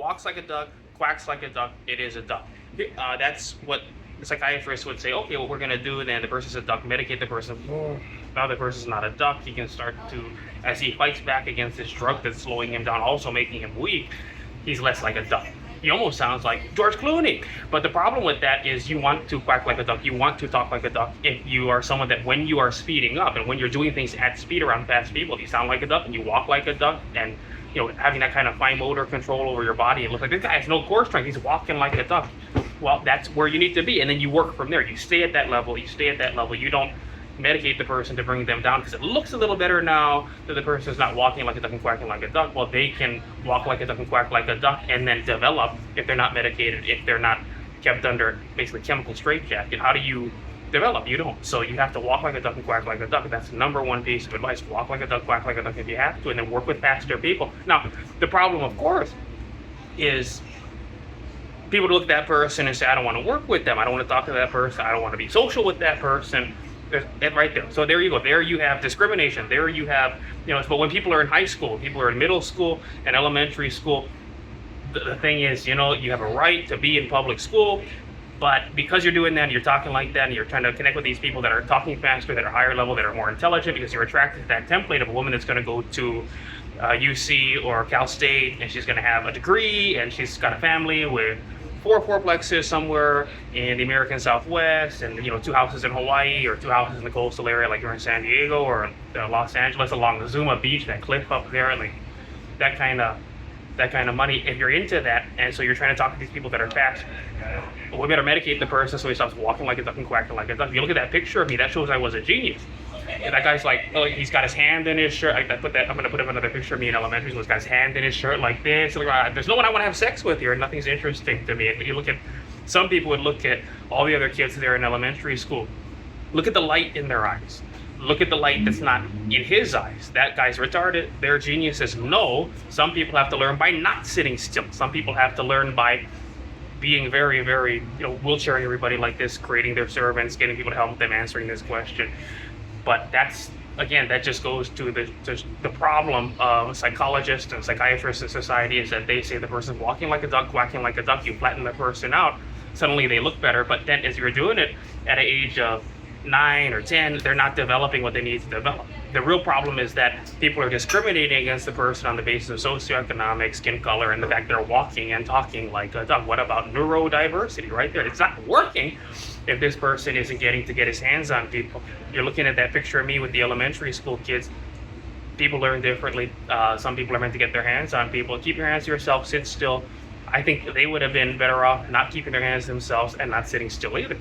walks like a duck, quacks like a duck, it is a duck. That's what the psychiatrist would say. Okay, what we're gonna do then, the person's a duck, medicate the person. Now the person's not a duck. He can start to, as he fights back against this drug that's slowing him down, also making him weak, he's less like a duck. He almost sounds like George Clooney. But the problem with that is you want to quack like a duck, you want to talk like a duck if you are someone that when you are speeding up and when you're doing things at speed around fast people, you sound like a duck and you walk like a duck, and having that kind of fine motor control over your body. It looks like this guy has no core strength, he's walking like a duck. Well, that's where you need to be, and then you work from there. You stay at that level, you don't medicate the person to bring them down because it looks a little better now that the person is not walking like a duck and quacking like a duck. Well, they can walk like a duck and quack like a duck and then develop if they're not medicated, if they're not kept under basically chemical straitjacket. How do you develop? You don't. So you have to walk like a duck and quack like a duck. That's the number one piece of advice. Walk like a duck, quack like a duck if you have to, and then work with faster people. Now, the problem, of course, is people look at that person and say, I don't want to work with them. I don't want to talk to that person. I don't want to be social with that person. Right there. So there you go. There you have discrimination. There you have, but when people are in high school, people are in middle school and elementary school, the thing is, you have a right to be in public school, but because you're doing that and you're talking like that and you're trying to connect with these people that are talking faster, that are higher level, that are more intelligent, because you're attracted to that template of a woman that's going to go to UC or Cal State, and she's going to have a degree and she's got a family with 4 fourplexes somewhere in the American Southwest, and 2 houses in Hawaii or 2 houses in the coastal area like you're in San Diego or Los Angeles along the Zuma Beach, that cliff up there, like that kind of money. If you're into that, and so you're trying to talk to these people that are fast, we better medicate the person so he stops walking like a duck and quacking like a duck. If you look at that picture of me, that shows I was a genius. And that guy's like, he's got his hand in his shirt. I'm gonna put up another picture of me in elementary school. He's got his hand in his shirt like this. Like, there's no one I want to have sex with here. Nothing's interesting to me. And you look at, some people would look at all the other kids there in elementary school. Look at the light in their eyes. Look at the light that's not in his eyes. That guy's retarded. They're geniuses. No, some people have to learn by not sitting still. Some people have to learn by being very, very, wheelchairing everybody like this, creating their servants, getting people to help them answering this question. But that just goes to the problem of psychologists and psychiatrists in society, is that they say the person's walking like a duck, quacking like a duck, you flatten the person out, suddenly they look better. But then as you're doing it at an age of 9 or 10, they're not developing what they need to develop. The real problem is that people are discriminating against the person on the basis of socioeconomic, skin color, and the fact they're walking and talking like a duck. What about neurodiversity right there? It's not working if this person isn't getting to get his hands on people. You're looking at that picture of me with the elementary school kids. People learn differently. Some people are meant to get their hands on people. Keep your hands to yourself, sit still. I think they would have been better off not keeping their hands to themselves and not sitting still either.